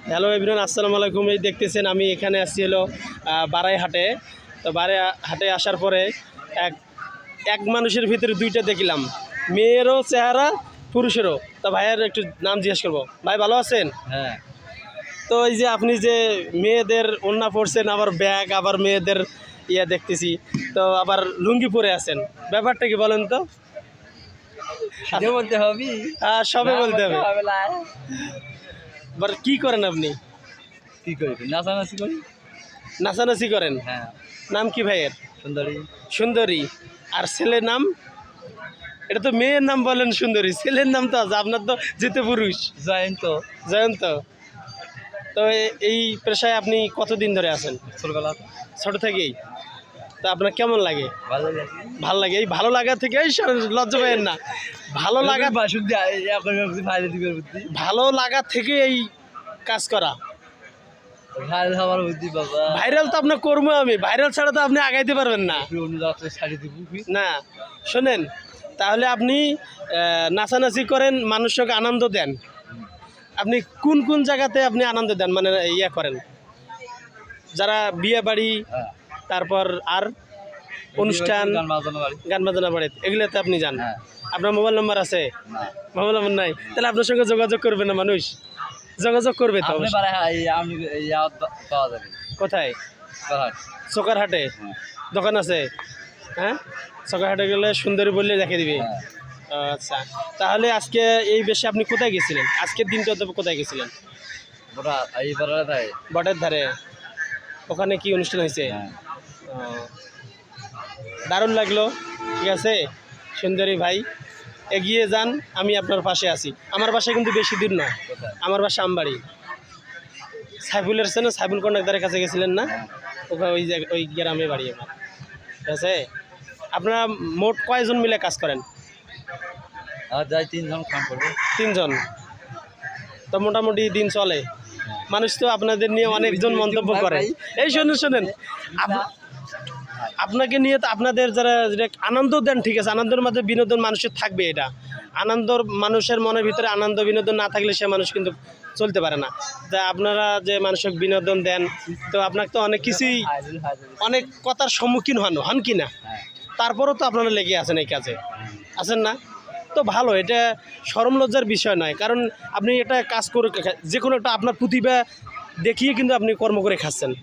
Hello everyone, আসসালামু আলাইকুম। এই দেখতেছেন আমি এখানে আসছি হলো বারাইহাটে। তো বারাইহাটে আসার পরে এক এক মানুষের ভিতরে দুইটা দেখলাম, মেয়েরও চেহারা পুরুষেরও। তো ভাইয়ের একটু নাম জিজ্ঞেস করবো। ভাই ভালো আছেন? হ্যাঁ। তো এই যে আপনি যে মেয়েদের ওড়না পরছেন, আবার ব্যাগ, আবার মেয়েদের ইয়া দেখতেছি, তো আবার লুঙ্গি পরে আছেন, ব্যাপারটা কি বলেন তো? বলতে হবে, সবে বলতে হবে। এবার কি করেন আপনি? কি করি? নাচানাচি করি। নাচানাচি করেন? হ্যাঁ। নাম কি ভাইয়ের? সুন্দরী। সুন্দরী। আর ছেলের নাম? এটা তো মেয়ের নাম বলেন সুন্দরী, ছেলের নাম তো আছে, আপনার তো যেতে পুরুষ। জয়ন্ত। জয়ন্ত। তো এই পেশায় আপনি কতদিন ধরে আছেন? ছোটবেলা। ছোট থেকেই। তো আপনার কেমন লাগে? ভালো লাগে। ভালো লাগে। এই ভালো লাগা থেকে লজ্জা পাইয়েন না, ভালো লাগা, ভালো লাগা থেকে এই কাজ করা। ভাইরাল তো আপনার কর্ম, আমি ভাইরাল ছাড়া তো আপনি আগাইতে পারবেন না। না শোনেন, তাহলে আপনি নাচানাচি করেন, মানুষকে আনন্দ দেন। আপনি কোন কোন জায়গাতে আপনি আনন্দ দেন, মানে ইয়া করেন? যারা বিয়ে বাড়ি, তারপর আর অনুষ্ঠান, গান বাজনা বাড়ি, এগুলোতে আপনি যান। আপনার মোবাইল নম্বর আছে? মোবাইল নম্বর নাই, তাহলে আপনার সঙ্গে যোগাযোগ করবে না মানুষ? যোগাযোগ করবে তো। কোথায়? চোকারহাটে দোকান আছে? হ্যাঁ, চোকারহাটে গেলে সুন্দরী বললে দেখে দিবে। আচ্ছা, তাহলে আজকে এই বেশে আপনি কোথায় গেছিলেন? আজকের দিনটা কোথায় গেছিলেন? বটের ধারে। ওখানে কি অনুষ্ঠান হয়েছে? দারুণ লাগলো। ঠিক আছে সুন্দরী ভাই, এগিয়ে যান, আমি আপনার পাশে আছি। আমার বাসায় কিন্তু বেশি দূর না, আমার বাসা আমবাড়ি। সাইফুলের চেনে? সাইফুল কন্ডাক্টারের কাছে গেছিলেন না? ওখানে ওই গ্রামে বাড়ি আমার। ঠিক আছে, আপনারা মোট কয়জন মিলে কাজ করেন? তিনজন। তো মোটামুটি দিন চলে। মানুষ তো আপনাদের নিয়ে অনেকজন মন্তব্য করে। এই শোনেন, আপনাকে নিয়ে তো আপনাদের যারা আনন্দ দেন, ঠিক আছে, আনন্দের মধ্যে বিনোদন মানুষের থাকবে। এটা আনন্দ, মানুষের মনের ভিতরে আনন্দ বিনোদন না থাকলে সে মানুষ কিন্তু চলতে পারে না। তা আপনারা যে মানুষকে বিনোদন দেন, তো আপনাকে তো অনেক কিছুই, অনেক কথার সম্মুখীন হন কি না? তারপরও তো আপনারা লেগে আছেন এই কাজে, আছেন না? তো ভালো, এটা শরম লজ্জার বিষয় নয়, কারণ আপনি এটা কাজ করে যে কোনো একটা আপনার প্রতিভা দেখিয়ে কিন্তু আপনি কর্ম করে খাচ্ছেন,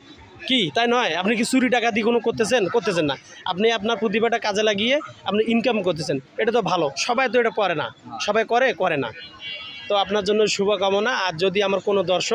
কি তাই নয়? আপনি কি চুরি টাকা দিয়ে কোনো করতেছেন না, আপনি আপনার প্রতিভাটা কাজে লাগিয়ে আপনি ইনকাম করতেছেন। এটা তো ভালো। সবাই তো এটা করে না, সবাই করে না। তো আপনার জন্য শুভকামনা। আর যদি আমার কোনো দর্শক